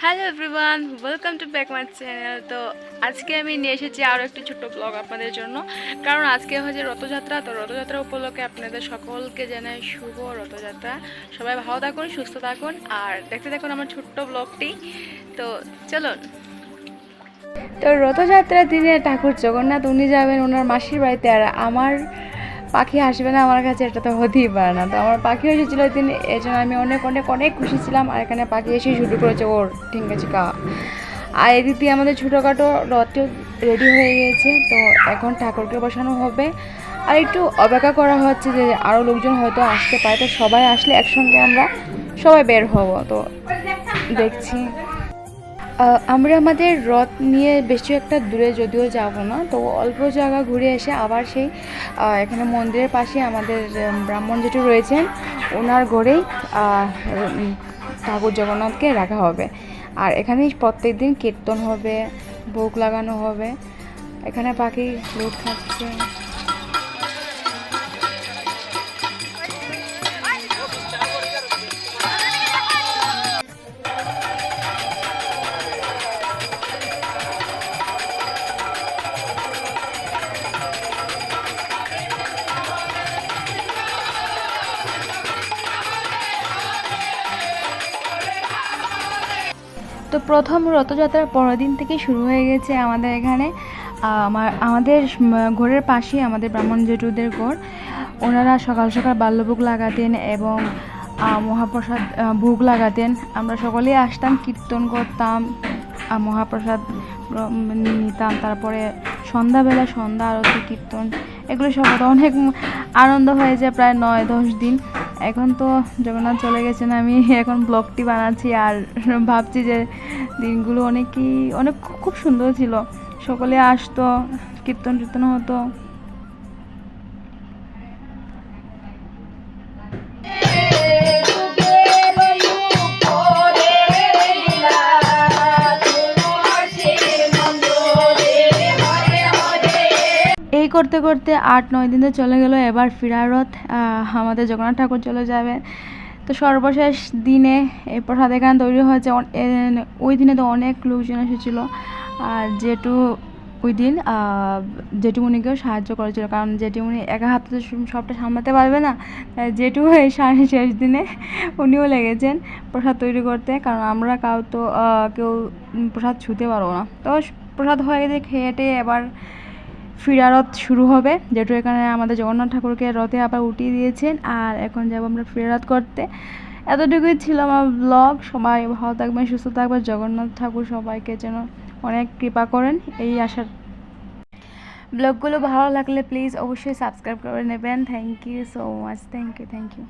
Hello everyone, welcome to back my channel. তো আজকে আমি নিয়ে এসেছি আরও একটি ছোট্ট ব্লগ আপনাদের জন্য, কারণ আজকে হচ্ছে রথযাত্রা। তো রথযাত্রা উপলক্ষে আপনাদের সকলকে জানাই শুভ রথযাত্রা। সবাই ভালো থাকুন, সুস্থ থাকুন, আর দেখতে থাকুন আমার ছোট্ট ব্লগটি। তো চলুন। তো রথযাত্রার দিনে ঠাকুর জগন্নাথ উনি যাবেন ওনার মাসির বাড়িতে, আর আমার পাখি আসবে না আমার কাছে, এটা তো হতেই পারে না। তো আমার পাখি এসেছিলো ওই দিন, এই জন্য আমি অনেক অনেক অনেক খুশি ছিলাম। আর এখানে পাখি এসে শুরু করেছে ওর ঠিঙ্গাচি খাওয়া। আর এদিক দিয়ে আমাদের ছোটোখাটো রথও রেডি হয়ে গিয়েছে। তো এখন ঠাকুরকে বসানো হবে, আর একটু অপেক্ষা করা হচ্ছে যে আরও লোকজন হয়তো আসতে পারে। তো সবাই আসলে একসঙ্গে আমরা সবাই বের হব। তো দেখছি আমরা আমাদের রথ নিয়ে বেশি একটা দূরে যদিও যাব না, তো অল্প জায়গা ঘুরে এসে আবার সেই এখানে মন্দিরের পাশে আমাদের ব্রাহ্মণ যেটু রয়েছেন ওনার ঘরেই ঠাকুর জগন্নাথকে রাখা হবে। আর এখানেই প্রত্যেক দিন কীর্তন হবে, ভোগ লাগানো হবে। এখানে পাখি লুট খাচ্ছে। তো প্রথম রথযাত্রার পরের দিন থেকে শুরু হয়ে গেছে আমাদের এখানে। আমাদের ঘরের পাশেই আমাদের ব্রাহ্মণ জেঠুদের ঘর, ওনারা সকাল সকাল বাল্যভোগ লাগাতেন এবং মহাপ্রসাদ ভোগ লাগাতেন। আমরা সকলেই আসতাম, কীর্তন করতাম, মহাপ্রসাদ নিতাম। তারপরে সন্ধ্যাবেলা সন্ধ্যা আরতি, কীর্তন, এগুলো সব অনেক আনন্দ হয়েছে প্রায় 9-10 দিন। এখন তো জগন্নাথ চলে গেছেন, আমি এখন ব্লগটি বানাচ্ছি আর ভাবছি যে দিনগুলো অনেক খুব সুন্দর ছিল। সকলে আসতো, কীর্তন টীর্তন হতো। এই করতে করতে 8-9 দিনে চলে গেল। এবার ফিরার রথ আমাদের জগন্নাথ ঠাকুর চলে যাবে। তো সর্বশেষ দিনে এই প্রসাদ এখানে তৈরি হয়েছে। ওই দিনে তো অনেক লোকজন এসেছিলো, আর যেটু ওই দিন জেঠুমনিকেও সাহায্য করেছিল, কারণ জেঠুমনি একা হাতে তো সবটা সামলাতে পারবে না। জেঠু এই শেষ দিনে উনিও লেগেছেন প্রসাদ তৈরি করতে, কারণ আমরা কেউ প্রসাদ ছুঁতে পারবো না। তো প্রসাদ হয়ে গেছে, খেয়ে এবার ফিরা রথ শুরু হবে। যেটু এখানে আমাদের জগন্নাথ ঠাকুরকে রথে আবার উঠিয়ে দিয়েছেন, আর এখন যাবো আমরা ফিরা রথ করতে। এতটুকুই ছিল আমার ব্লগ। সবাই ভালো থাকবেন, সুস্থ থাকবেন, জগন্নাথ ঠাকুর সবাইকে যেন অনেক কৃপা করেন, এই আশার। ব্লগগুলো ভালো লাগলে প্লিজ অবশ্যই সাবস্ক্রাইব করে নেবেন। Thank you so much, thank you.